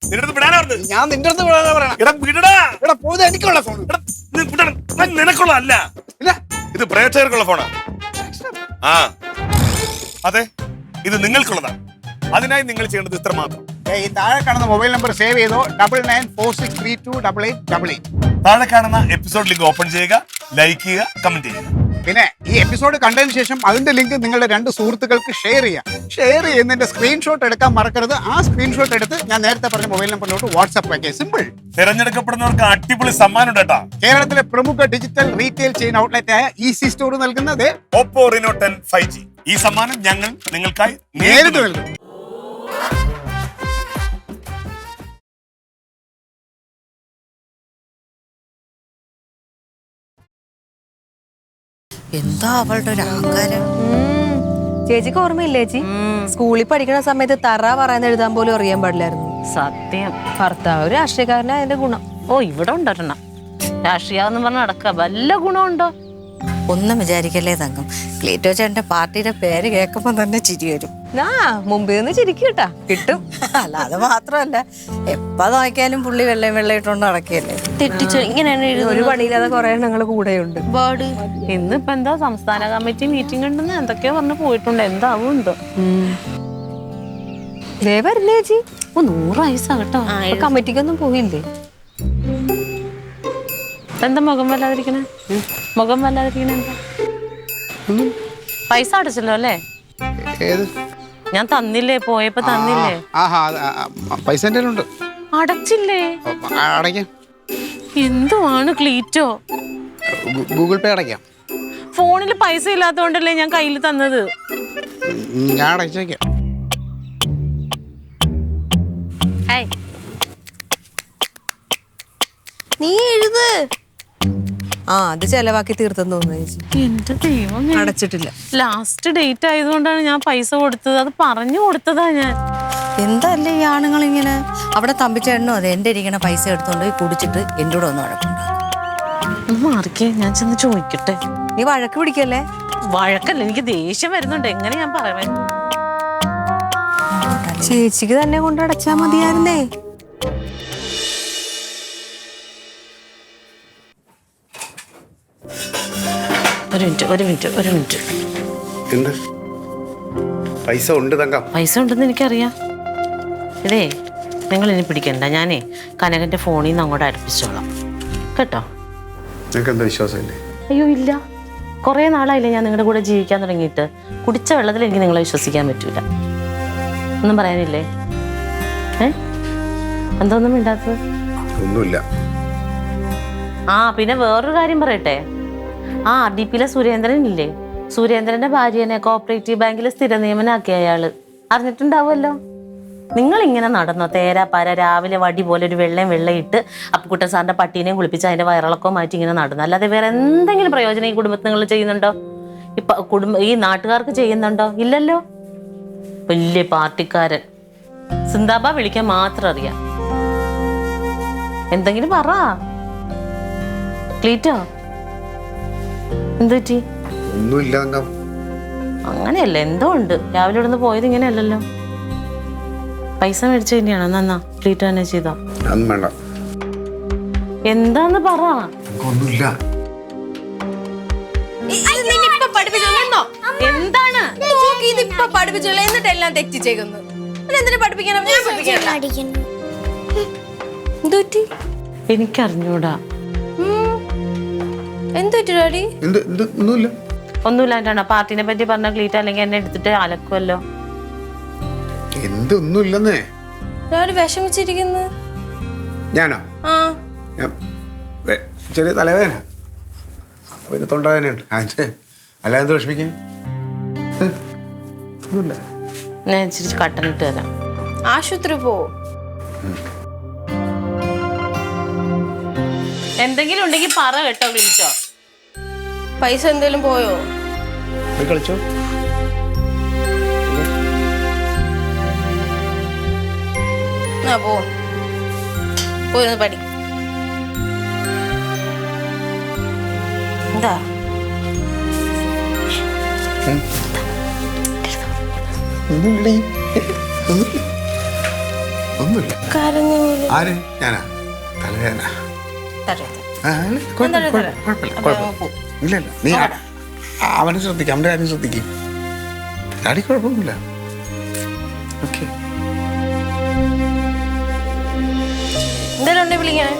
നിന്റെ അടുത്ത് വിടാനാ പറഞ്ഞത്? ഞാൻ നിന്റെ അടുത്ത് വിടാനാ പറയണ. എടാ വിടടാ. എടാ പോയത് എനിക്കുള്ള ഫോൺ. നിനക്കുള്ള അല്ല, ഇല്ല ഇത് പ്രേക്ഷകർക്കുള്ള ഫോണാ. ആ അതെ, ഇത് നിങ്ങൾക്കുള്ളതാണ്. അതിനായി നിങ്ങൾ ചെയ്യേണ്ടത് ഇത്ര മാത്രം. ഈ താഴെ കാണുന്ന മൊബൈൽ നമ്പർ സേവ് ചെയ്തോ. 9946328888. താഴെ കാണുന്ന എപ്പിസോഡ് ലിങ്ക് ഓപ്പൺ ചെയ്യുക, ലൈക്ക് ചെയ്യുക, കമന്റ് ചെയ്യുക. പിന്നെ ഈ എപ്പിസോഡ് കണ്ടതിന് ശേഷം അതിന്റെ ലിങ്ക് നിങ്ങളുടെ 2 സുഹൃത്തുക്കൾക്ക് ഷെയർ ചെയ്യാം. ഷെയർ ചെയ്യുന്നതിന്റെ സ്ക്രീൻഷോട്ട് എടുക്കാൻ മറക്കരുത്. ആ സ്ക്രീൻഷോട്ട് എടുത്ത് ഞാൻ നേരത്തെ പറഞ്ഞ മൊബൈൽ നമ്പറിലോട്ട് വാട്സ്ആപ്പ് ആക്കിയ സിമ്പിൾ. തിരഞ്ഞെടുക്കപ്പെടുന്നവർക്ക് അടിപൊളി സമ്മാനം ഉണ്ട് കേട്ടാ. കേരളത്തിലെ പ്രമുഖ ഡിജിറ്റൽ റീറ്റെയിൽ ചെയിൻ ഔട്ട്ലെറ്റ് ആയ ഈസി സ്റ്റോർ നൽകുന്നത് ഓപ്പോ Reno 10 5G. ഈ സമ്മാനം ഞങ്ങൾ നിങ്ങൾക്കായി നേരിട്ട് നൽകും. എന്താ അവളുടെ ഒരു അഹങ്കാരം. ചേച്ചിക്ക് ഓർമ്മയില്ലേ ചേച്ചി? സ്കൂളിൽ പഠിക്കുന്ന സമയത്ത് തറ പറയുന്ന എഴുതാൻ പോലും അറിയാൻ പാടില്ലായിരുന്നു. സത്യം. ഭർത്താവ് ഒരു രാഷ്ട്രീയക്കാരനാ, അതിന്റെ ഗുണം. ഓ ഇവിടെ ഉണ്ടൊരെണ്ണം രാഷ്ട്രീയാന്ന് പറഞ്ഞ നടക്ക. വല്ല ഗുണമുണ്ടോ? ഒന്നും വിചാരിക്കല്ലേ തങ്കം. ക്ലീറ്റോ ചേട്ടന്റെ പാർട്ടിയുടെ പേര് കേൾക്കുമ്പോ തന്നെ ചിരി വരും. മുമ്പിൽ നിന്ന് ചിരിക്കൂട്ടാ, കിട്ടും. അല്ല അത് മാത്രമല്ല, എപ്പ നോക്കിയാലും പുള്ളി വെള്ളയിട്ടോണ്ട് നടക്കുകയല്ലേ. തെറ്റിച്ചു ഇങ്ങനെയാണ് ഒരു പണിയില്ലാതെ കുറെ എണ്ണങ്ങൾ കൂടെയുണ്ട്. ഇന്നിപ്പോ എന്താ സംസ്ഥാന കമ്മിറ്റി മീറ്റിംഗ് ഉണ്ടെന്ന് എന്തൊക്കെയോ പറഞ്ഞു പോയിട്ടുണ്ട്. എന്താവും എന്തോ. വരില്ലേ ചേച്ചി? 100 വയസ്സാകട്ടോ. കമ്മിറ്റിക്കൊന്നും പോയില്ലേ? എന്താ മുഖം വല്ലാതിരിക്കണേ? മുഖം വല്ലാതിരിക്കണേ എന്താ? പൈസ അടച്ചല്ലോ അല്ലേ? ഞാൻ തന്നില്ലേ, പോയപ്പോ തന്നില്ലേ? പൈസ ഉണ്ട്. അടച്ചില്ലേ? അടയ്ക്കാം. എന്തുവാണ് ക്ലീറ്റോ? ഗൂഗിൾ പേ അടയ്ക്കാം. ഫോണിൽ പൈസ ഇല്ലാത്തോണ്ടല്ലേ ഞാൻ കയ്യിൽ തന്നത്. ഞാൻ അടച്ചേക്കാം. നീ എഴുത്. അത് ചെലവാക്കി തീർത്തെന്ന് തോന്നുന്നു ചേച്ചി. എന്റെ ദൈവം, അടച്ചിട്ടില്ല. ലാസ്റ്റ് ഡേറ്റ് ആയതുകൊണ്ടാണ് ഞാൻ പൈസ കൊടുത്തത്. അത് പറഞ്ഞു കൊടുത്തതാ ഞാൻ. എന്തല്ലേ ഈ ആണുങ്ങൾ ഇങ്ങനെ? അവിടെ തമ്പിച്ചേട്ടനും അതെ എന്റെ ഇരിക്കണ പൈസ എടുത്തോണ്ട് പോയി കുടിച്ചിട്ട് എന്റെ കൂടെ ഒന്ന് വഴക്കുണ്ടാവും. മാറിക്കേ, ഞാൻ ചെന്ന് ചോദിക്കട്ടെ. നീ വഴക്ക് പിടിക്കല്ലേ? വഴക്കല്ല, എനിക്ക് ദേഷ്യം വരുന്നുണ്ട്. എങ്ങനെ ഞാൻ പറയണേ? ചേച്ചിക്ക് തന്നെ കൊണ്ട് അടച്ചാ മതിയായിരുന്നേ. ഒരു മിനിറ്റ്. എന്ത് പൈസ ഉണ്ട് തങ്കം? പൈസ ഉണ്ടെന്ന് എനിക്കറിയാം. ഇതേ നിങ്ങൾ ഇനി പിടിക്കണ്ട. ഞാനേ കനകന്റെ ഫോണിൽ നിന്ന് അങ്ങോട്ട് അടുപ്പിച്ചോളാം കേട്ടോ. നിനക്ക് എന്താ വിശ്വാസമില്ലേ? അയ്യോ ഇല്ല, കുറേ നാളായില്ലേ ഞാൻ നിങ്ങളുടെ കൂടെ ജീവിക്കാൻ തുടങ്ങിയിട്ട്. കുടിച്ച വെള്ളത്തിൽ എനിക്ക് നിങ്ങളെ വിശ്വസിക്കാൻ പറ്റൂല. ഒന്നും പറയാനില്ലേ? എന്തോന്നും മിണ്ടാത്തത്? ഒന്നുമില്ല. പിന്നെ വേറൊരു കാര്യം പറയട്ടെ. RDPയിലെ സുരേന്ദ്രൻ ഇല്ലേ, സുരേന്ദ്രന്റെ ഭാര്യനെ കോഓപ്പറേറ്റീവ് ബാങ്കിൽ സ്ഥിര നിയമനാക്കിയ അയാള്. അറിഞ്ഞിട്ടുണ്ടാവുമല്ലോ. നിങ്ങൾ ഇങ്ങനെ നടന്നോ തേരാപ്പാര? രാവിലെ വടി പോലെ ഒരു വെള്ളയിട്ട് അപ്പുക്കുട്ടൻ സാറിന്റെ പട്ടീനെയും കുളിപ്പിച്ച് അതിന്റെ വയറിളക്കോ മാറ്റി ഇങ്ങനെ നടന്നു. അല്ലാതെ വേറെ എന്തെങ്കിലും പ്രയോജനം ഈ കുടുംബത്തിൽ നിങ്ങൾ ചെയ്യുന്നുണ്ടോ? ഈ നാട്ടുകാർക്ക് ചെയ്യുന്നുണ്ടോ? ഇല്ലല്ലോ. വലിയ പാർട്ടിക്കാരൻ. സിന്ദാബ വിളിക്കാൻ മാത്രം അറിയാം. എന്തെങ്കിലും പറ ക്ലീറ്റോ. എന്തു പറ്റി? ഒന്നുമില്ല തങ്കം. അങ്ങനെയല്ല, എന്തോ ഉണ്ട്. രാവിലെ ഇവിടുന്ന് പോയത് ഇങ്ങനെയല്ലല്ലോ. പൈസ മേടിച്ചു തന്നെയാണോ? നന്നാ ക്ലീറ്റോ തന്നെ ചെയ്തോ? വേണ്ട. എന്താന്ന് പറ. ഒന്നുമില്ല. എന്താണ് ഇതിപ്പോ പഠിപ്പിച്ചുള്ള എന്നിട്ടെല്ലാം തെറ്റിച്ചേക്കുന്നു. എന്തിനു പഠിപ്പിക്കണം? എനിക്കറിഞ്ഞൂടാ. ഒന്നുമില്ലാണ്ടാണോ പാർട്ടിനെ പറ്റി പറഞ്ഞ ക്ലീറ്റ? അല്ലെങ്കിൽ എന്നെ എടുത്തിട്ട് അലക്കുമല്ലോ. എന്തൊന്നുമില്ലെന്നേ. വിഷമിച്ചിരിക്കുന്നു. ഞാനോ? ചെറിയ തലവേദന, പിന്നെ തൊണ്ടവേദനയുണ്ട്. അല്ലാതെ എന്ത് വിഷമിക്കാൻ? ഞാൻ ഇച്ചിരി കട്ടനിട്ട് തരാം. ആശുപത്രി പോ. എന്തെങ്കിലും ഉണ്ടെങ്കിൽ പറ കേട്ടോ ക്ലീറ്റോ. പൈസ എന്തേലും പോയോ? കളിച്ചോ. പോയിരുന്ന് പഠി. എന്താ ഒന്നുമില്ല. കരഞ്ഞു ആര്? ഞാനാ? തലവേദന. ആ, ഇല്ല, കുഴപ്പമില്ല. ഇല്ല നീ അവനെ ശ്രദ്ധിക്കും, അവൻ്റെ കാര്യം ശ്രദ്ധിക്കും. ഡാഡി കുഴപ്പമൊന്നുമില്ല. ഓക്കെ. എന്തായാലും ഉണ്ടെ വിളിക്കണേ.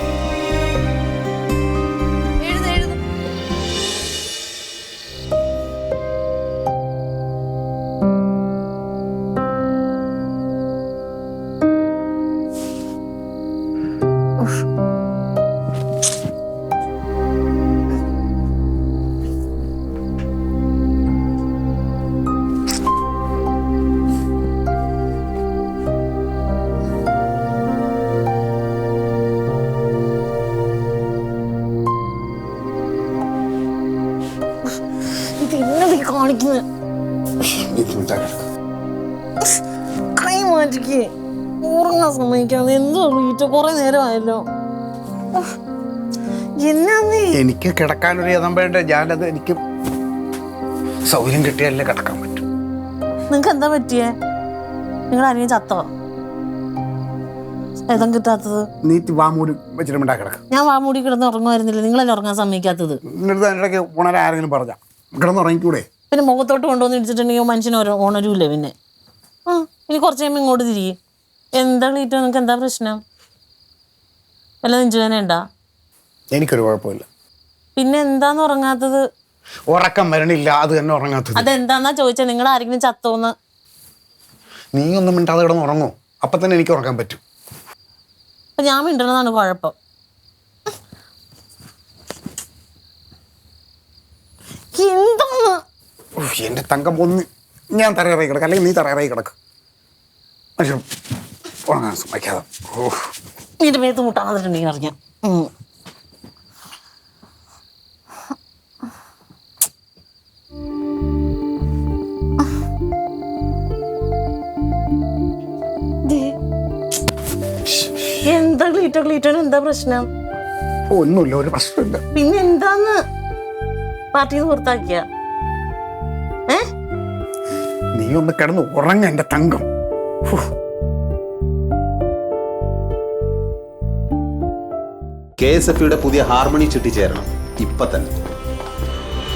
കൈ മാറ്റിക്ക് ഉറങ്ങാൻ സമ്മതിക്കാതെ എന്തോ വീട്ടു കൊറേ നേരമായല്ലോ. എനിക്ക് കിടക്കാനൊരു യഥമ്പേണ്ട, ഞാനത് എനിക്ക് സൗകര്യം കിട്ടിയാലേ കിടക്കാൻ പറ്റും. നിങ്ങക്ക് എന്താ പറ്റിയേ? നിങ്ങൾ ആരെയും ചത്തോ? ഏതം കിട്ടാത്തത്? നീ വാമൂടി വെച്ചിട്ടുണ്ടാ കിടക്കാം. ഞാൻ വാമൂടി കിടന്ന് ഉറങ്ങുമായിരുന്നില്ല, നിങ്ങളല്ലേ ഉറങ്ങാൻ സമ്മതിക്കാത്തത്? എന്നിട്ട് ഇടയ്ക്ക് ഉണരാൻ ആരെങ്കിലും പറഞ്ഞ കിടന്നുറങ്ങിക്കൂടെ? പിന്നെ മുഖത്തോട്ട് കൊണ്ടുവന്ന് ഇടിച്ചിട്ടുണ്ടെങ്കിൽ മനുഷ്യന് ഉണരൂല്ലേ? പിന്നെ ഇനി കുറച്ച് കഴിയുമ്പോൾ ഇങ്ങോട്ട് തിരികെ. എന്താ ക്ലീറ്റോ, നിങ്ങൾക്ക് എന്താ പ്രശ്നം? വല്ല നെഞ്ചുവേദന ഉണ്ടാ? എനിക്കൊരു കുഴപ്പമില്ല. പിന്നെ എന്താന്ന് ഉറങ്ങാത്തത്? ഉറക്കം വരണില്ല, അത് തന്നെ ഉറങ്ങാത്തത്. അതെന്താന്നാ ചോദിച്ചാൽ നിങ്ങൾ ആരെങ്കിലും ചത്തോന്ന്? നീ ഒന്നും മിണ്ടാതെ കിടന്ന് ഉറങ്ങോ, അപ്പൊ തന്നെ എനിക്ക് ഉറങ്ങാൻ പറ്റും. അപ്പൊ ഞാൻ മിണ്ടണതാണ് കുഴപ്പം. എന്താന്ന്? എന്റെ തങ്കം ഒന്ന് ഞാൻ തറയിറങ്ങി കിടക്കാം, അല്ലെങ്കിൽ നീ തറയിറങ്ങി കിടക്ക്. പക്ഷെ ഉറങ്ങാൻ സമ്മതിക്കാതെ. നിന്റെ മേത്ത് മുട്ടാന്നിട്ടുണ്ടെങ്കിൽ അറിയാം. എന്താ ക്ലീറ്റോന് എന്താ പ്രശ്നം? ഒന്നുമില്ല, ഒരു പ്രശ്നമില്ല. പിന്നെ എന്താന്ന്? പാർട്ടിന്ന് പുറത്താക്കിയ? നീ ഒന്ന് കിടന്ന് ഉറങ്ങ എന്റെ തങ്കം. KSFE-യുടെ പുതിയ ഹാർമണി ചിട്ടി ചേരണം ഇപ്പൊ തന്നെ.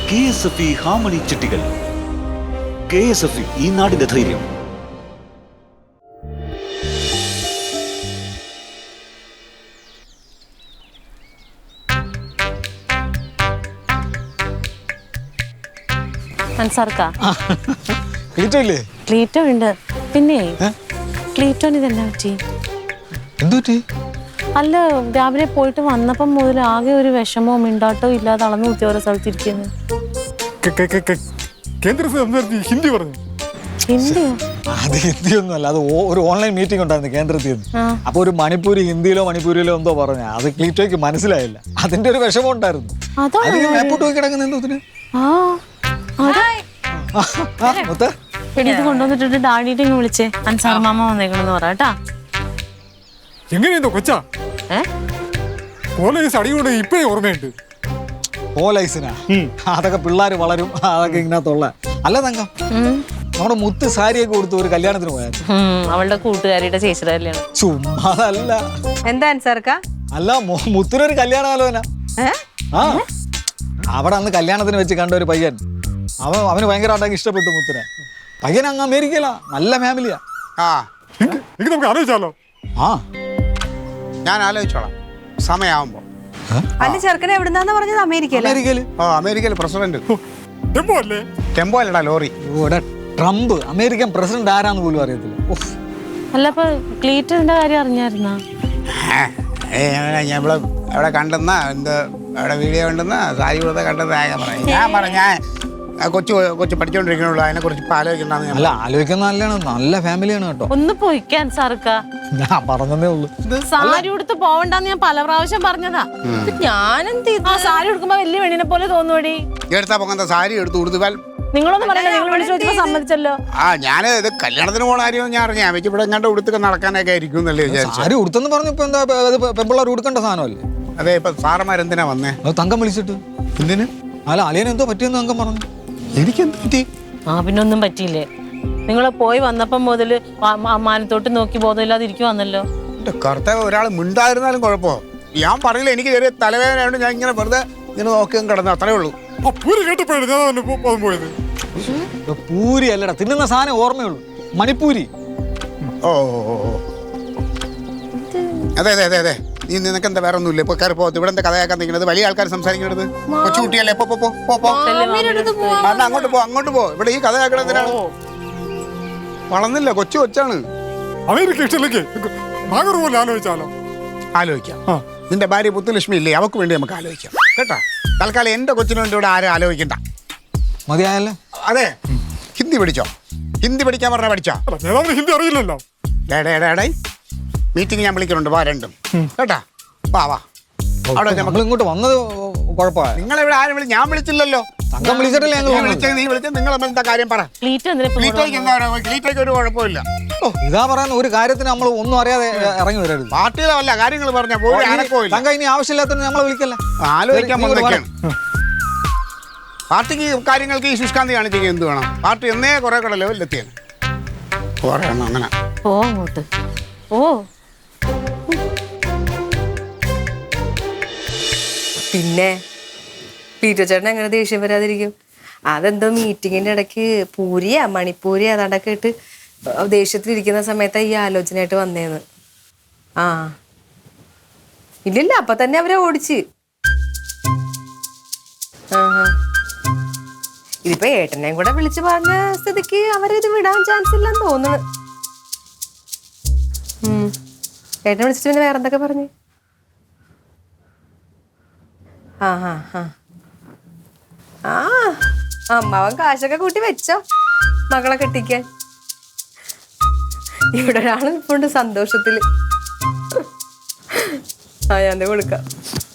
KSFE harmony ചിട്ടികൾ. KSFE ഈ നാടിന്റെ ധൈര്യം. ക്ലീറ്റോ ഉണ്ട്. പിന്നെ ക്ലീറ്റോന് ഇതെന്നാ പറ്റി? എന്തുപറ്റി? അല്ല, രാവിലെ പോയിട്ട് വന്നപ്പം മുതൽ ആകെ ഒരു വിഷമോ മിണ്ടാട്ടോ ഇല്ലാതെ അളന്നു കുത്തി ഓരോ സ്ഥലത്തിരിക്കുന്നു. ഹിന്ദി പറഞ്ഞു. ഹിന്ദിയോ? അത് ഹിന്ദിയൊന്നും അല്ല, അത് ഒരു ഓൺലൈൻ മീറ്റിംഗ് ഉണ്ടായിരുന്നു കേന്ദ്രത്തിൽ നിന്ന്. അപ്പൊ ഒരു മണിപ്പൂരി ഹിന്ദിയിലോ മണിപ്പൂരിലോ എന്തോ പറഞ്ഞു, അത് ക്ലീറ്റോയ്ക്ക് മനസ്സിലായില്ല. അതിന്റെ ഒരു വിഷമം ഉണ്ടായിരുന്നു. മേപ്പോട്ട് പോയി കിടക്കുന്ന എന്തോത്തിന് ഇത് കൊണ്ടുവന്നിട്ട് ഡാഡിയിട്ട് ഇങ്ങ് വിളിച്ചേ, അൻസാർ മാമ വന്നേക്കണെന്ന് പറയാട്ടാ. എങ്ങനെയെന്തോ കൊച്ചാ പോലീസ് അടികൊണ്ട് ഇപ്പഴേ ഓർമ്മയുണ്ട്. പോലീസിനാ അതൊക്കെ പിള്ളേര് വളരും, അതൊക്കെ ഇങ്ങനത്തുള്ള. അല്ല തങ്കം, നമ്മുടെ മുത്ത് സാരിയൊക്കെ കൊടുത്ത് ഒരു കല്യാണത്തിന് പോയായിരുന്നു. അവളുടെ കൂട്ടുകാരിയുടെ ചേച്ചിയുടെ കല്യാണം. ചുമ്മാതല്ല. എന്താ അൻസാർക്കാ? അല്ല, മുത്തിനൊരു കല്യാണാലോചന. ആ, അവിടെ അന്ന് കല്യാണത്തിന് വെച്ച് കണ്ട ഒരു പയ്യൻ, അവന് ഭയങ്കരമായിട്ടൊക്കെ ഇഷ്ടപ്പെട്ടു മുത്തിനെ. പയ്യൻ അങ്ങ് അമേരിക്കയില, നല്ല ഫാമിലിയാ. നമുക്ക് ആലോചിച്ചാലോ? ആ, ഞാൻ ആലോചിച്ചോളാം സമയമാകുമ്പോ. അല്ല, ചെറുക്കനെ എവിടുന്നാന്ന് പറഞ്ഞത്? അമേരിക്കയില്. അമേരിക്കയിൽ പ്രസിഡന്റ്. ടെമ്പോ അല്ലടാ, ലോറി. ട്രംപ് അമേരിക്കൻ പ്രസിഡന്റ് ആരാന്ന് പോലും അറിയത്തില്ല. അല്ല, അപ്പൊ ക്ലീറ്റോന്റെ കാര്യം അറിഞ്ഞായിരുന്നാ? ഞാൻ അവിടെ കണ്ടെന്നാ, എന്ത് അവിടെ വീഡിയോ കണ്ടെന്നാ, സാരി കൊടുത്ത കണ്ടെന്ന് ഞാൻ പറഞ്ഞു. ഞാൻ കൊച്ചു പഠിച്ചോണ്ടിരിക്കണുള്ളൂ, അതിനെ കുറിച്ച് ഇപ്പൊ ആലോചിക്കണ്ടെന്ന്. അല്ല, ആലോചിക്കുന്ന നല്ലതാണ്, നല്ല ഫാമിലിയാണ് കേട്ടോ. ഒന്ന് പോയിക്കാൻ സാർക്കാ, ഞാൻ പറഞ്ഞതേ ഉള്ളൂ. സാരി ഉടുത്ത് പോവണ്ടെന്ന് ഞാൻ പല പ്രാവശ്യം പറഞ്ഞതാ. ഞാനെന്ത് സാരി ഉടുക്കുമ്പോ വലിയ വെണ്ണിനെ പോലെ തോന്നുവടി. എടുത്താ പൊങ്ങന്ത സാരി എടുത്ത് കൊടുത്താൽ നിങ്ങളൊന്നും പറയണ്ട, നിങ്ങൾ വിളിച്ചു ചോദിച്ചപ്പോ സമ്മതിച്ചല്ലോ. ഞാൻ ഇത് കല്യാണത്തിന് പോണ കാര്യം ഞാൻ അറിഞ്ഞാൽ വെച്ച് ഇവിടെ എങ്ങാണ്ട് ഉടുത്തൊക്കെ നടക്കാനൊക്കെ ആയിരിക്കും എന്നല്ലേ വിചാരിച്ചു. സാരി ഉടുത്തെന്ന് പറഞ്ഞു. ഇപ്പൊ എന്താ പെമ്പിള്ളേർ ഉടുക്കേണ്ട സാധനമല്ലേ? അതെ, ഇപ്പൊ സാറന്മാരെന്തിനാ വന്നേ? തങ്കം വിളിച്ചിട്ട്. എന്തിന്? അല്ല, അളിയൻ എന്തോ പറ്റിയെന്ന് തങ്കം പറഞ്ഞു. എനിക്കെന്ത് പറ്റി? പിന്നെ ഒന്നും പറ്റിയില്ലേ? നിങ്ങൾ പോയി വന്നപ്പം മുതൽ മാനത്തോട്ട് നോക്കി ബോധമില്ലാതെ ഇരിക്കുവാന്നല്ലോ. എന്റെ കർത്താവ്, ഒരാൾ മിണ്ടായിരുന്നാലും കുഴപ്പമോ? ഞാൻ പറയില്ല, എനിക്ക് ചെറിയ തലവേദനയുണ്ട്, ഞാൻ ഇങ്ങനെ വെറുതെ ഇങ്ങനെ നോക്കി കിടന്നു, അത്രേ ഉള്ളൂ. പൂരി അല്ലടാ, തിന്നുന്ന സാധനം ഓർമ്മയുള്ളൂ, മണിപ്പൂരി. ഓ അതെ അതെ അതെ അതെ. നീ നിനക്ക് എന്താ വേറെ ഒന്നുമില്ല? ഇപ്പൊ കയറി പോകത്ത്. ഇവിടെ എന്താ കഥയാക്കാൻ നിൽക്കുന്നത്? വലിയ ആൾക്കാർ സംസാരിക്കുന്നത്. കൊച്ചുകുട്ടിയല്ലേ? അങ്ങോട്ട് പോ, അങ്ങോട്ട് പോ. ഇവിടെ ഈ കഥയാക്കണ എന്തിനാണ്? വളർന്നില്ല, കൊച്ചാണ്. ആലോചിക്കാം. നിന്റെ ഭാര്യ പുത്തുലക്ഷ്മി ഇല്ലേ, അവക്ക് വേണ്ടി നമുക്ക് ആലോചിക്കാം കേട്ടാ. തൽക്കാലം എന്റെ കൊച്ചിന് വേണ്ടി ഇവിടെ ആരും ആലോചിക്കണ്ട. മതിയായല്ലേ? അതെ, ഹിന്ദി പഠിച്ചോ? ഹിന്ദി പഠിക്കാൻ പറഞ്ഞ പഠിച്ചോ? ഹിന്ദി അറിയില്ലല്ലോ. മീറ്റിംഗ് ഞാൻ വിളിക്കുന്നുണ്ട്, വാ രണ്ടും കേട്ടാ. വാ വാ. അവിടെ നമ്മൾ ഇങ്ങോട്ട് വന്നത് കുഴപ്പമായി. നിങ്ങളെവിടെ ആരും ഞാൻ വിളിച്ചില്ലല്ലോ. സംഘം വിളിച്ചിട്ടല്ലേ ഞങ്ങൾ വന്നത്? നീ വിളിച്ചത് നിങ്ങൾ എന്താ കാര്യം പറ. ക്ലീറ്റോയ്ക്ക് ഒരു കുഴപ്പമില്ല. ഇതാ പറയുന്ന ഒരു കാര്യത്തിന് നമ്മൾ ഒന്നും അറിയാതെ ഇറങ്ങി വരരുത്. പാർട്ടിയിലെ വല്ല കാര്യങ്ങൾ പറഞ്ഞ പോയി അനക്കമില്ല. തങ്ക ഇനി ആവശ്യമില്ലാത്ത നമ്മളെ വിളിക്കല്ലേ. ആലോചിക്കാൻ വന്നൊക്കെയാണ്. പാർട്ടിക്ക് കാര്യങ്ങൾക്ക് ഈ ശുഷ്കാന്തി കാണിച്ചെങ്കിൽ എന്ത് വേണം? പാർട്ടി എന്നേ കുറെ കൂടെ ലെവലിലെത്തിയാണ്. പറയണം അങ്ങനെ. ഓ അങ്ങോട്ട് ഓ. പിന്നെ പീറ്റർ ചേട്ടൻ എങ്ങനെ ദേഷ്യം വരാതിരിക്കും? അതെന്തോ മീറ്റിങ്ങിന്റെ ഇടയ്ക്ക് പൂരിയാ മണിപ്പൂരി അതാണ്ടൊക്കെ ഇട്ട് ദേഷ്യത്തിലിരിക്കുന്ന സമയത്താ ഈ ആലോചനയായിട്ട് വന്നേന്ന്. ആ ഇല്ലില്ല, അപ്പൊ തന്നെ അവരെ ഓടിച്ച്. ഇതിപ്പോ ഏട്ടനെയും കൂടെ വിളിച്ചു പറഞ്ഞ സ്ഥിതിക്ക് അവരിത് വിടാൻ ചാൻസ് ഇല്ലെന്ന് തോന്നുന്നു. ഏട്ടനെ വിളിച്ചിട്ട് പിന്നെ വേറെന്തൊക്കെ പറഞ്ഞു? അമ്മാവൻ കാശൊക്കെ കൂട്ടി വെച്ചോ മകളെ കെട്ടിക്കാൻ. ഇവിടെ ഒരാള് ഇപ്പോണ്ട് സന്തോഷത്തില്. ഞാൻ കൊടുക്കാം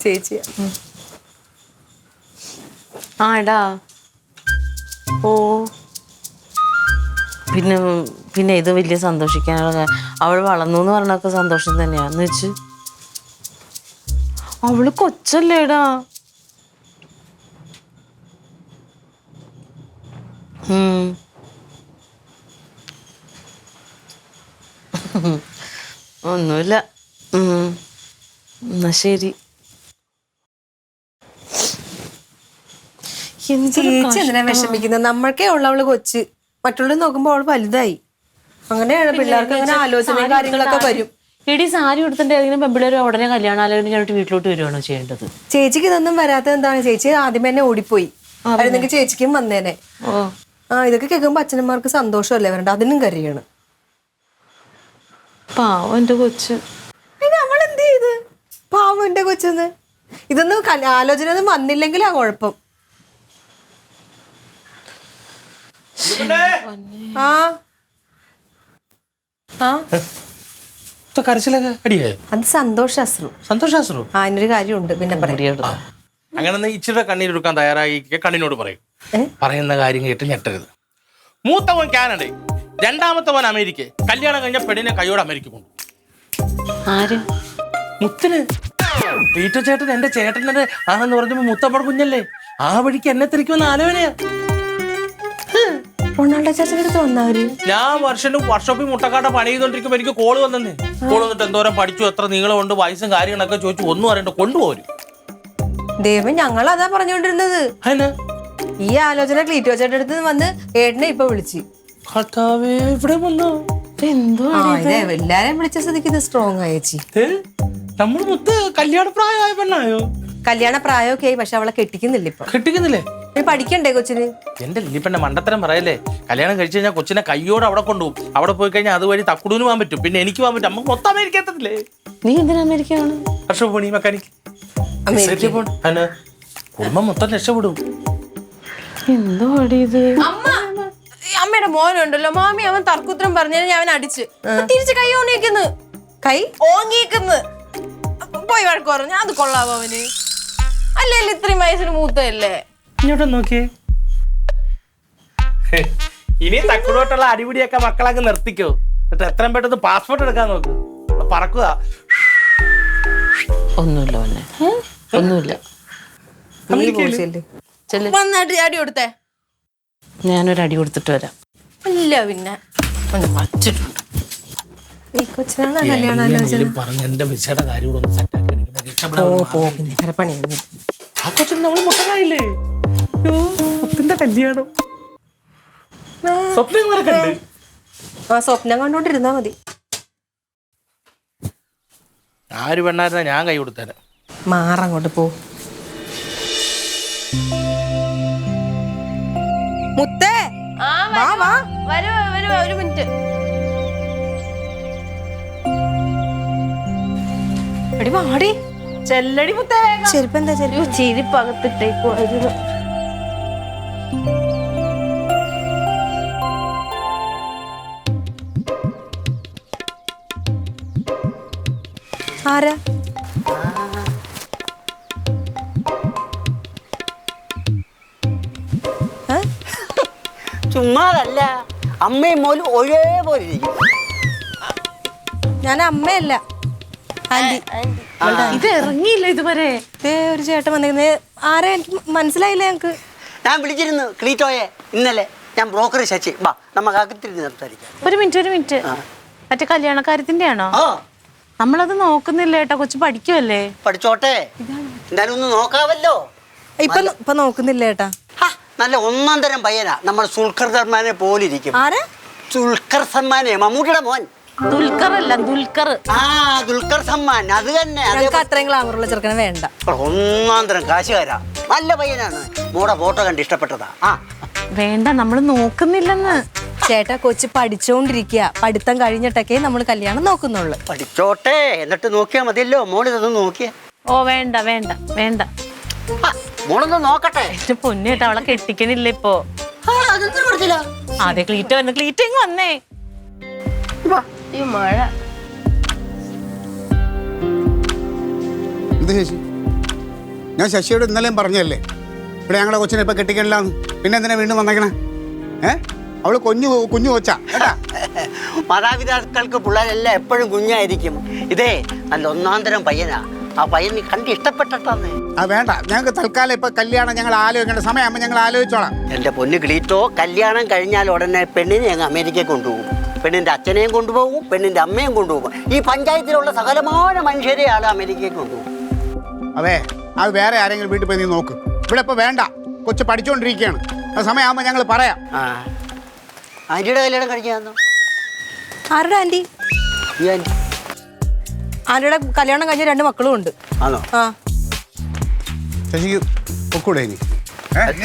ചേച്ചിയാ. ആടാ ഓ. പിന്നെ പിന്നെ ഇത് വലിയ സന്തോഷിക്കാനുള്ള, അവൾ വളർന്നു എന്ന് പറഞ്ഞൊക്കെ സന്തോഷം തന്നെയാന്ന് വെച്ച്. അവള് കൊച്ചല്ലേടാ. ഒന്നുമില്ല. എന്നാ ശരി. ചേച്ചി എന്തിനാ വിഷമിക്കുന്നത്? നമ്മൾക്കേ ഉള്ള അവള് കൊച്ച്, മറ്റുള്ളവർ നോക്കുമ്പോ അവള് വലുതായി. അങ്ങനെയാണ് പിള്ളേർക്ക് അങ്ങനെ ആലോചനയും കാര്യങ്ങളൊക്കെ വരും. ഇടി സാരി കൊടുത്തിട്ട് ഏതെങ്കിലും പെമ്പിള്ളേരും ഉടനെ കല്യാണാലോചന കഴിഞ്ഞിട്ട് വീട്ടിലോട്ട് വരുവാണോ ചെയ്യേണ്ടത്? ചേച്ചിക്ക് ഇതൊന്നും വരാത്തത് എന്താണ്? ചേച്ചി ആദ്യമേ തന്നെ ഓടിപ്പോയി. അല്ലെങ്കിൽ ചേച്ചിക്കും വന്നേനെ. ഇതൊക്കെ കേൾക്കുമ്പോ അച്ഛനമ്മമാർക്ക് സന്തോഷമല്ലേ വരണ്ട, അതിനും കരയാണ്. പാവം എന്റെ കൊച്ച്. പിന്നെ അവളെന്ത് ചെയ്ത്? പാവം എന്റെ കൊച്ചെന്ന്. ഇതൊന്നും ആലോചന ഒന്നും വന്നില്ലെങ്കിലാ കുഴപ്പം. കരച്ചിലൊക്കെ അടിയേ? അത് സന്തോഷാശ്രു. സന്തോഷാശ്രു? അതിനൊരു കാര്യമുണ്ട്, പിന്നെ പറയാം. അങ്ങനെ ഇച്ചിരി കണ്ണീരെടുക്കാൻ തയ്യാറായി കണ്ണിനോട് പറയും. പറയുന്ന കാര്യം കേട്ട് ഞെട്ടരുത്. മൂത്തവൻ കാനഡ, രണ്ടാമത്തവൻ അമേരിക്ക. കല്യാണം കഴിഞ്ഞ പെണ്ണിനെ കൈയോടെ അമേരിക്ക കൊണ്ടു. ആര്? മുത്തിന്. പീറ്റർ ചേട്ടൻ എന്റെ ചേട്ടനെ ആണെന്ന് പറഞ്ഞപ്പോ മുത്തമ്മടെ കുഞ്ഞല്ലേ, ആ വഴിക്ക് എന്നെ തിരിക്കുമെന്ന് ആലോചനയാ. ഞാൻ വർഷോപ്പിൽ മുട്ടക്കാട്ട പണി ചെയ്തോണ്ടിരിക്കുമ്പോ എനിക്ക് കോള് വന്നേ. കോള് വന്നിട്ട് എന്തോരം പഠിച്ചു, എത്ര നീളമുണ്ട്, വയസ്സും കാര്യങ്ങളൊക്കെ ചോദിച്ചു. ഒന്നും അറിയണ്ട, കൊണ്ടുപോരും. ദൈവം, ഞങ്ങൾ അതാ പറഞ്ഞോണ്ടിരുന്നത്. ഈ ആലോചന ക്ലീറ്റോ ചേട്ടൻ അടുത്ത് വന്ന് ഏട്ടനെ ഇപ്പൊ വിളിച്ച്. ഇവിടെ വന്നോ? എന്തോ എല്ലാരെയും വിളിച്ച സ്ഥിതിക്ക് ഇത് സ്ട്രോങ് ആയേച്ചി. നമ്മൾ മുത്ത് കല്യാണ പ്രായമായ പെണ്ണായോ? കല്യാണ പ്രായമൊക്കെ ആയി, പക്ഷെ അവളെ കെട്ടിക്കുന്നില്ല. ഇപ്പൊ കെട്ടിക്കുന്നില്ലേ? പഠിക്കണ്ടേ കൊച്ചിന്? എന്റെ ലില്ലിപ്പന്റെ മണ്ടത്തരം പറയല്ലേ. കല്യാണം കഴിച്ചു കഴിഞ്ഞാൽ കൊച്ചിനെ കയ്യോടെ അവിടെ കൊണ്ടുപോകും. അവിടെ പോയി കഴിഞ്ഞാൽ അതുവഴി തക്കുടൂന് പോകാൻ പറ്റും, പിന്നെ എനിക്ക് പോകാൻ പറ്റും. നമുക്ക് മൊത്തം അമേരിക്ക എത്തത്തില്ലേ? നീ എന്തിനാ അമേരിക്കയാണ്? വർഷോപ്പണി മെക്കാനിക്ക്. കുടുംബം മൊത്തം രക്ഷപ്പെടും. എന്തോ ഇത്? അമ്മയുടെ മോനുണ്ടല്ലോ മാമി, അവൻ തർക്കുത്തരം പറഞ്ഞു ഞാൻ അടിച്ച് തിരിച്ച് കൈ ഓങ്ങിക്കുന്നു. കൈ ഓങ്ങിക്കുന്നു പോയി വഴക്ക് പറഞ്ഞു. അത് കൊള്ളാവോ അവന്? അല്ലേ ഇത്രയും വയസ്സിന് മൂത്തല്ലേ? ഇങ്ങോട്ട് നോക്കിയേ. ഇനി തക്കുടോട്ടുള്ള അടിപിടിയൊക്കെ മക്കളങ്ങ് നിർത്തിക്കോ. എന്നിട്ട് എത്രയും പെട്ടെന്ന് പാസ്പോർട്ട് എടുക്കാൻ നോക്ക്. പറക്കുക. ഒന്നുമില്ല ഒന്നുമില്ല. അടി കൊടുത്തേ. ഞാനൊരു അടി കൊടുത്തിട്ട് വരാം. ഇല്ല പിന്നെ ഒന്ന് വച്ചിട്ടുണ്ട്. ഈ കൊച്ചിനാണ് കല്യാണം ആലോചിച്ചത്. പറഞ്ഞ എന്റെ വിസയുടെ കാര്യം കൂടെ ഒന്ന് സെറ്റാക്കി പിന്നെ വേറെ പണിയൊന്നും. ആ കൊച്ചിന് നമ്മള് മുട്ടനായില്ലേ? മുത്തിന്റെ കല്യാണം സ്വപ്നം നടക്കണ്ട്. ആ സ്വപ്നം കണ്ടോണ്ടിരുന്നാ മതി. ആര് പെണ്ണായിരുന്ന ഞാൻ കൈ കൊടുത്തേനെ. മാറങ്ങോട്ട് പോ. മുത്തേ വാ വാ. വരൂ വരൂ, ഒരു മിനിറ്റ്. എടി വാടി. ചെല്ലടി മുത്തേ. ചെരുപ്പ് എന്താ? ചെരുപ്പ് അകത്തിട്ടേക്കുവായിരുന്നു. ആരാ? ചുമ്മാതല്ല, അമ്മയും മോലും ഒരേപോലെ ഇരിക്കും. ഞാൻ അമ്മയല്ല, ആന്റി. ഇത് ഇറങ്ങിയില്ല ഇതുവരെ. ഒരു ചേട്ടൻ വന്നിരുന്നേ. ആരെ? എനിക്ക് മനസ്സിലായില്ല. ഞങ്ങക്ക് ഞാൻ വിളിച്ചിരുന്നു ക്ലീറ്റോയെ ഇന്നലെ. ഞാൻ ബ്രോക്കർ ശശി. വാ നമുക്ക് അകത്തിരുന്ന് സംസാരിക്കാം. ഒരു മിനിറ്റ്. മറ്റേ കല്യാണക്കാര്യത്തിന്റെ ആണോ? നമ്മളത് നോക്കുന്നില്ല ഏട്ടാ, കൊച്ചു പഠിക്കുമല്ലേ. പഠിച്ചോട്ടെ, എന്തായാലും ഒന്ന് നോക്കാവല്ലോ. ഇപ്പൊ നോക്കുന്നില്ല ഏട്ടാ. നല്ല ഒന്നാം തരം പയ്യനാ. നമ്മൾ സുൽഖർ സൽമാനെ പോലിരിക്കും. ആരെ? സുൽഖർ സൽമാനെ, മമ്മൂട്ടിയുടെ മോൻ. ദുൽഖർ അല്ല, ദുൽഖർ. ആ ദുൽഖർ സൽമാൻ, അത് തന്നെ. അത്രയും ഗ്ലാമറുള്ള ചെറുക്കനെ വേണ്ട. ഒന്നാം തരം കാശുകാരാ, നല്ല പയ്യനാണ്. മോടെ ഫോട്ടോ കണ്ട് ഇഷ്ടപ്പെട്ടതാ. വേണ്ട, നമ്മള് നോക്കുന്നില്ലെന്ന്. ചേട്ടാ, കൊച്ചു പഠിച്ചോണ്ടിരിക്കുക. പഠിത്തം കഴിഞ്ഞിട്ടൊക്കെ നമ്മൾ കല്യാണം നോക്കുന്നുള്ളു. പഠിച്ചോട്ടെ, എന്നിട്ട് നോക്കിയാ മതിയല്ലോ. മോളിതൊന്ന് നോക്കിയേ. ഓ വേണ്ട വേണ്ട വേണ്ട, മോളൊന്ന് നോക്കട്ടെ. എന്റെ പൊന്നേട്ടാ, അവളെ കെട്ടിക്കണില്ല ഇപ്പൊ. അതെ, ക്ലീറ്റ വന്ന്. ക്ലീറ്റ ഇങ്ങ് വന്നേ. മഴ. എന്ത് ശശി? ഞാൻ ശശിയോട് ഇന്നലെയും പറഞ്ഞല്ലേ ഇവിടെ ഞങ്ങളുടെ കൊച്ചിനെ ഇപ്പൊ കെട്ടിക്കണില്ലാന്ന്. പിന്നെ എന്തിനാ വീണ്ടും വന്നേക്കണേ? അവള് കുഞ്ഞു കൊച്ചാ കേട്ടാ. മാതാപിതാക്കൾക്ക് പിള്ളേരെല്ലാം എപ്പോഴും കുഞ്ഞായിരിക്കും. ഇതേ നല്ല ഒന്നാം തരം പയ്യനാ. ആ പയ്യന് കണ്ട് ഇഷ്ടപ്പെട്ടിട്ടാന്ന്. വേണ്ട, ഞങ്ങൾക്ക് തൽക്കാലം ഇപ്പൊ കല്യാണം ഞങ്ങൾ ആലോചിക്കേണ്ട സമയമാകുമ്പോൾ ഞങ്ങൾ ആലോചിച്ചോളാം. എന്റെ പൊന്ന് ക്ലീറ്റോ, കല്യാണം കഴിഞ്ഞാൽ ഉടനെ പെണ്ണിനെ ഞങ്ങൾ അമേരിക്കയിൽ കൊണ്ടുപോകും. പെണ്ണിന്റെ അച്ഛനെയും കൊണ്ടുപോകും, പെണ്ണിന്റെ അമ്മയും കൊണ്ടുപോകും. ഈ പഞ്ചായത്തിലുള്ള സകലമായ മനുഷ്യരെ ആൾ അമേരിക്കയിൽ കൊണ്ടുപോകും. അതെ, അത് വേറെ ആരെങ്കിലും വീട്ടിൽ പോയി നീ നോക്ക്. ഇവിടെ ഇപ്പൊ വേണ്ട, കൊച്ചു പഠിച്ചുകൊണ്ടിരിക്കുകയാണ്. ആ സമയമാകുമ്പോൾ ഞങ്ങൾ പറയാം. ആന്റിയുടെ കല്യാണം കഴിക്കാന്നോ? ആരുടെ ആന്റി? ഈ ആന്റി. ആന്റിയുടെ കല്യാണം കഴിഞ്ഞ 2 മക്കളും ഉണ്ട്. ആണോ? ആ. ശശിക്ക് പൊക്കൂടെ ഇനി?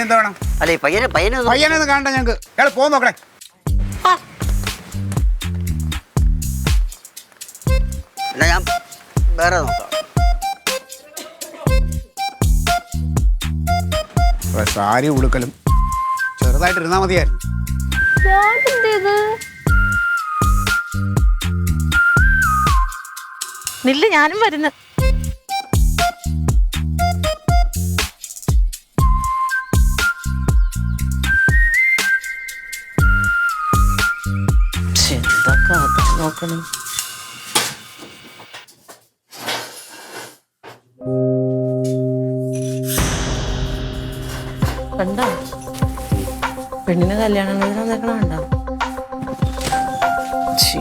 എന്താ വേണം? അല്ല, ഈ പയ്യനെന്ന് കാണണ്ട ഞങ്ങൾക്ക്. ഇയാൾ പോകാൻ നോക്കണേ. അല്ല, ഞാൻ വേറെ നോക്കാം. സാരി ഉടുക്കലും ചെറുതായിട്ട് ഇരുന്നാ മതിയായിരുന്നു. നില്ല, ഞാനും വരുന്നു. എന്തൊക്കെ നോക്കണം. കണ്ടോ പെണ്ണിനെ കല്യാണം കഴിക്കാൻ കണ്ടോ?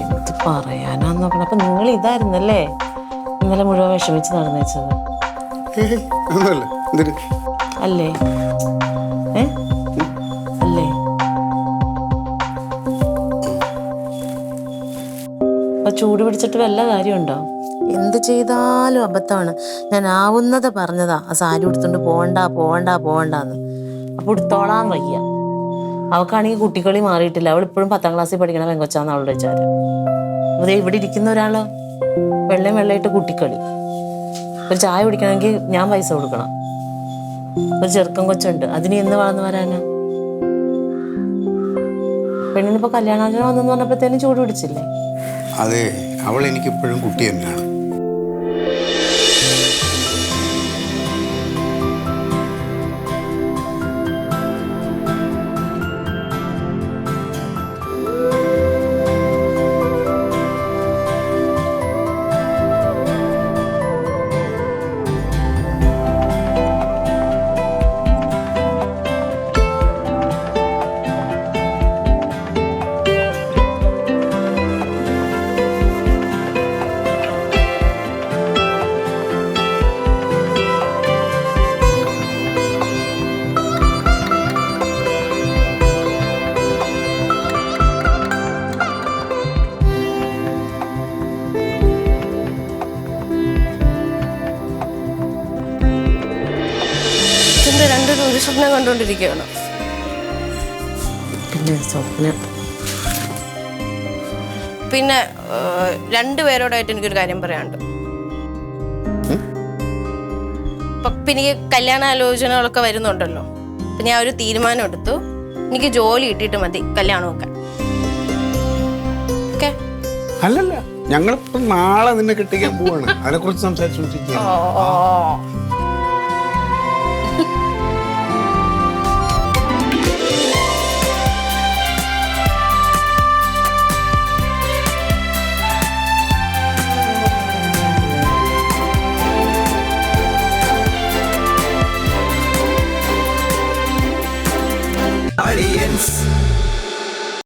എന്ത് പറയാനാന്ന് നോക്കണം. അപ്പൊ നിങ്ങൾ ഇതായിരുന്നല്ലേ ഇന്നലെ മുഴുവൻ വിഷമിച്ച് നടന്നേച്ചത്? അല്ലേ? അല്ലേ? അപ്പൊ ചൂട് പിടിച്ചിട്ട് വല്ല കാര്യമുണ്ടോ? എന്ത് ചെയ്താലും അബദ്ധമാണ്. ഞാൻ ആവുന്നത് പറഞ്ഞതാ ആ സാരി ഉടുത്തോണ്ട് പോവണ്ടാന്ന്. അപ്പൊ ഉടുത്തോളാൻ വയ്യ. അവൾക്കാണെങ്കിൽ കുട്ടികളി മാറിയിട്ടില്ല. അവൾ ഇപ്പോഴും 10ാം ക്ലാസ്സിൽ പഠിക്കണ പെങ്കൊച്ചാന്ന് അവളുടെ വിചാരം. അതെ, ഇവിടെ ഇരിക്കുന്ന ഒരാളോ വെള്ളയിട്ട് കുട്ടിക്കളി. ഒരു ചായ കുടിക്കണമെങ്കിൽ ഞാൻ പൈസ കൊടുക്കണം. ഒരു ചെറുക്കൻ കൊച്ചുണ്ട്, അതിന് എന്ന് വളർന്നു വരാനാ? പെണ്ണിനിപ്പോ കല്യാണാലോചന വന്നെന്ന് പറഞ്ഞപ്പോഴത്തേനും ചൂട് പിടിച്ചില്ലേ? അതെ, അവൾ എനിക്കിപ്പോഴും കുട്ടി തന്നെയാണ്. ഒരു സ്വപ്നം കണ്ടുകൊണ്ടിരിക്കുകയാണ്. പിന്നെ സ്വപ്നം പിന്നെ രണ്ടുപേരോടായിട്ട് എനിക്കൊരു കാര്യം പറയാനുണ്ട്. പിന്നെ ഈ കല്യാണാലോചനകളൊക്കെ വരുന്നുണ്ടല്ലോ. അപ്പൊ ഞാൻ ഒരു തീരുമാനം എടുത്തു, എനിക്ക് ജോലി കിട്ടിയിട്ട് മതി കല്യാണമൊക്കെ. ഓക്കെ? അല്ലല്ല, ഞങ്ങളിപ്പോ നാളെ നിന്നെ കെട്ടിക്കാൻ പോവാണ്. അതിനെ കുറിച്ച് സംസാരിച്ചോണ്ടിരിക്കുക. Audience.